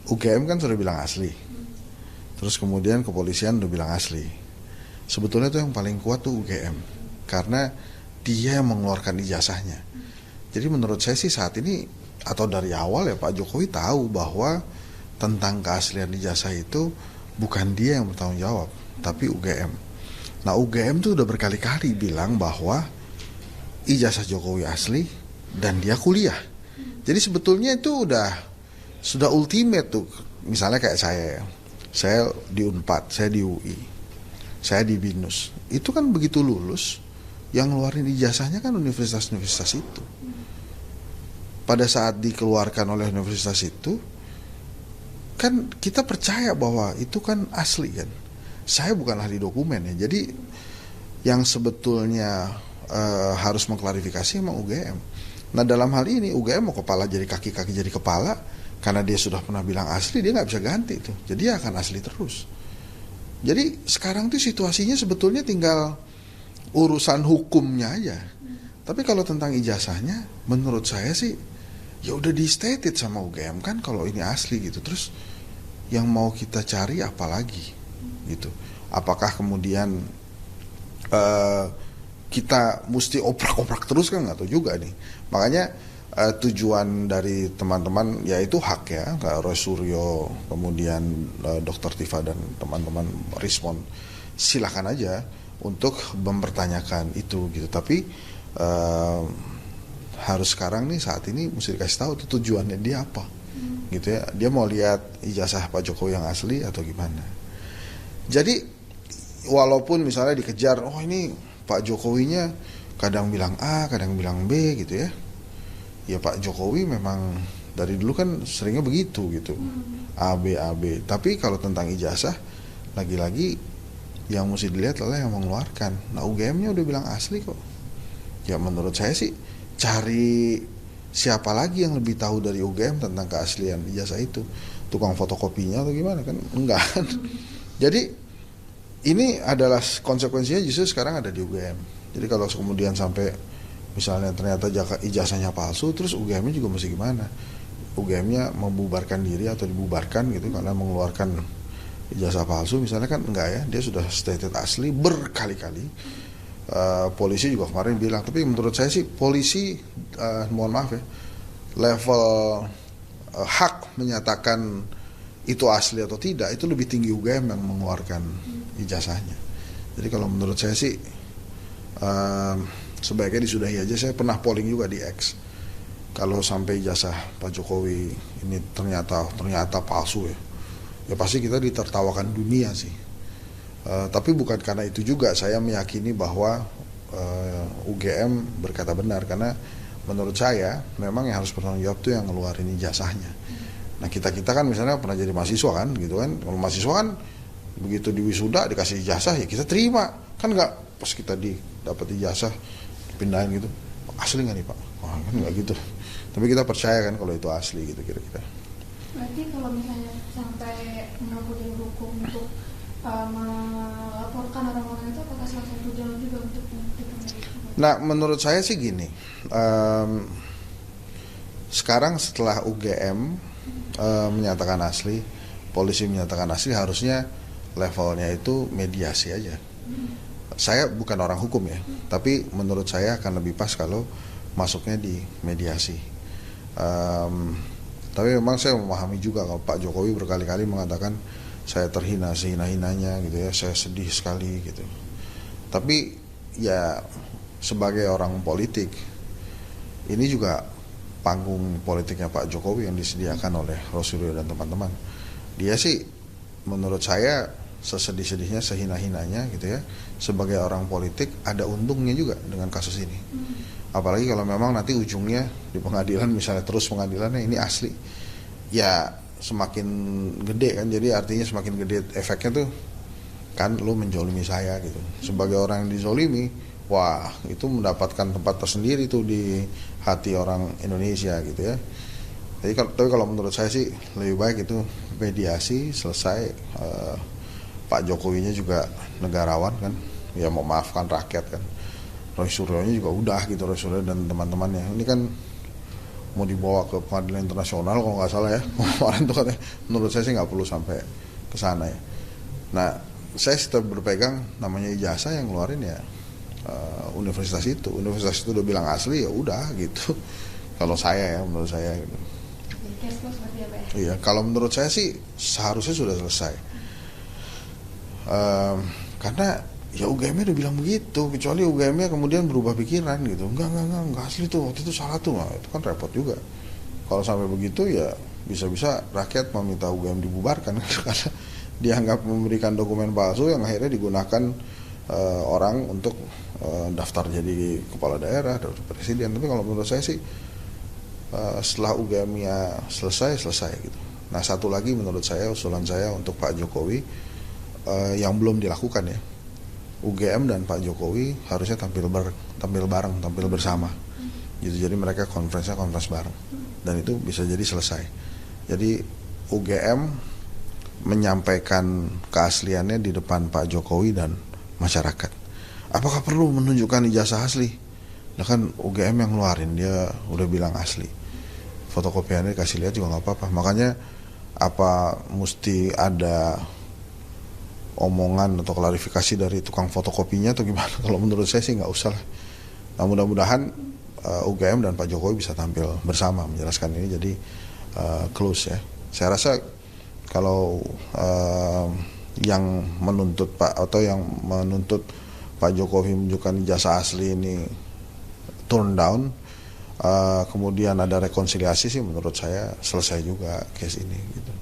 UGM kan sudah bilang asli, terus kemudian kepolisian udah bilang asli. Sebetulnya tuh yang paling kuat tuh UGM, karena dia yang mengeluarkan ijazahnya. Jadi menurut saya sih saat ini atau dari awal ya Pak Jokowi tahu bahwa tentang keaslian ijazah itu bukan dia yang bertanggung jawab, tapi UGM. Nah UGM tuh udah berkali-kali bilang bahwa ijazah Jokowi asli dan dia kuliah. Jadi sebetulnya itu sudah ultimate tuh. Misalnya kayak saya di Unpad, saya di UI, saya di BINUS. Itu kan begitu lulus, yang ngeluarin ijazahnya kan universitas-universitas itu. Pada saat dikeluarkan oleh universitas itu, kan kita percaya bahwa itu kan asli kan. Saya bukan ahli dokumen ya, jadi yang sebetulnya harus mengklarifikasi emang UGM. Nah dalam hal ini UGM mau kepala jadi kaki, kaki jadi kepala, karena dia sudah pernah bilang asli, dia nggak bisa ganti itu. Jadi dia akan asli terus. Jadi sekarang tuh situasinya sebetulnya tinggal urusan hukumnya aja. Tapi kalau tentang ijazahnya, menurut saya sih ya udah di stated sama UGM kan kalau ini asli gitu. Terus yang mau kita cari apa lagi gitu. Apakah kemudian kita mesti oprak-oprak terus kan, nggak tahu juga nih. Makanya tujuan dari teman-teman yaitu hak ya, kayak Roy Suryo, kemudian Dr. Tifa dan teman-teman respon, silakan aja untuk mempertanyakan itu gitu. Tapi harus sekarang nih saat ini mesti dikasih tahu tuh tujuannya dia apa gitu ya. Dia mau lihat ijazah Pak Jokowi yang asli atau gimana. Jadi walaupun misalnya dikejar, oh ini Pak Jokowinya kadang bilang A, kadang bilang B gitu ya. Ya Pak Jokowi memang dari dulu kan seringnya begitu gitu. A, B, A, B. Tapi kalau tentang ijazah, lagi-lagi yang mesti dilihat adalah yang mengeluarkan. Nah UGM-nya udah bilang asli kok. Ya menurut saya sih cari siapa lagi yang lebih tahu dari UGM tentang keaslian ijazah itu. Tukang fotokopinya atau gimana kan? Enggak kan. Jadi ini adalah konsekuensinya justru sekarang ada di UGM. Jadi kalau kemudian sampai misalnya ternyata ijazahnya palsu, terus UGM-nya juga mesti gimana? UGM-nya membubarkan diri atau dibubarkan gitu karena mengeluarkan ijazah palsu misalnya kan enggak ya, dia sudah stated asli berkali-kali. Polisi juga kemarin bilang, tapi menurut saya sih polisi mohon maaf ya, level hak menyatakan itu asli atau tidak itu lebih tinggi UGM yang mengeluarkan ijazahnya. Jadi kalau menurut saya sih sebaiknya disudahi aja. Saya pernah polling juga di X, kalau sampai ijazah Pak Jokowi ini ternyata palsu ya pasti kita ditertawakan dunia sih. Tapi bukan karena itu juga saya meyakini bahwa UGM berkata benar, karena menurut saya memang yang harus bertanggung jawab itu yang ngeluarin ijazahnya. Nah kita kan misalnya pernah jadi mahasiswa kan gitu kan, kalau mahasiswa kan begitu di wisuda dikasih ijazah ya kita terima kan, nggak pas kita dapat ijazah pindahin gitu, asli nggak nih Pak? Wah kan nggak gitu. Tapi kita percaya kan kalau itu asli gitu kira-kira. Berarti kalau misalnya sampai menempuh hukum untuk melaporkan orang-orang itu, apakah salah satu jalan juga untuk Nah menurut saya sih gini, sekarang setelah UGM menyatakan asli, polisi menyatakan asli, harusnya levelnya itu mediasi aja. Saya bukan orang hukum ya, tapi menurut saya akan lebih pas kalau masuknya di mediasi. Tapi memang saya memahami juga kalau Pak Jokowi berkali-kali mengatakan saya terhina sehina-hinanya gitu ya, saya sedih sekali gitu. Tapi ya sebagai orang politik, ini juga panggung politiknya Pak Jokowi yang disediakan oleh Roy Suryo dan teman-teman. Dia sih menurut saya sesedih-sedihnya, sehina-hinanya gitu ya, sebagai orang politik ada untungnya juga dengan kasus ini. Apalagi kalau memang nanti ujungnya di pengadilan, misalnya terus pengadilannya ini asli, ya semakin gede kan, jadi artinya semakin gede efeknya tuh kan lu menjolimi saya gitu. Sebagai orang yang dizolimi, wah itu mendapatkan tempat tersendiri tuh di hati orang Indonesia gitu ya. Tapi kalau menurut saya sih lebih baik itu mediasi selesai. Pak Jokowinya juga negarawan kan, ya memaafkan rakyat kan. Roy Suryo-nya juga udah gitu, Roy Suryo dan teman-temannya. Ini kan mau dibawa ke pengadilan internasional kalau nggak salah ya. Kemarin tuh katanya, menurut saya sih nggak perlu sampai ke sana ya. Nah, saya tetap berpegang namanya ijazah yang ngeluarin ya universitas itu udah bilang asli ya udah gitu. Kalau saya ya, menurut saya gitu. Jadi case lo seperti apa ya? Iya, kalau menurut saya sih seharusnya sudah selesai. Karena ya UGM-nya udah bilang begitu, kecuali UGM-nya kemudian berubah pikiran gitu. Enggak asli tuh, waktu itu salah tuh. Nah, itu kan repot juga. Kalau sampai begitu ya bisa-bisa rakyat meminta UGM dibubarkan karena dianggap memberikan dokumen palsu yang akhirnya digunakan orang untuk daftar jadi kepala daerah, daftar presiden. Tapi kalau menurut saya sih setelah UGM-nya selesai gitu. Nah, satu lagi menurut saya, usulan saya untuk Pak Jokowi yang belum dilakukan ya, UGM dan Pak Jokowi harusnya tampil bareng, tampil bersama gitu. Jadi mereka konferensi bareng dan itu bisa jadi selesai. Jadi UGM menyampaikan keasliannya di depan Pak Jokowi dan masyarakat. Apakah perlu menunjukkan ijazah asli? Nah kan UGM yang ngeluarin, dia udah bilang asli. Fotokopiannya dikasih lihat juga nggak apa-apa. Makanya apa mesti ada omongan atau klarifikasi dari tukang fotokopinya atau gimana? Kalau menurut saya sih nggak usah lah. Nah, mudah-mudahan UGM dan Pak Jokowi bisa tampil bersama menjelaskan ini jadi close ya. Saya rasa kalau yang menuntut Pak Jokowi menunjukkan ijazah asli ini turn down, kemudian ada rekonsiliasi sih menurut saya selesai juga case ini gitu.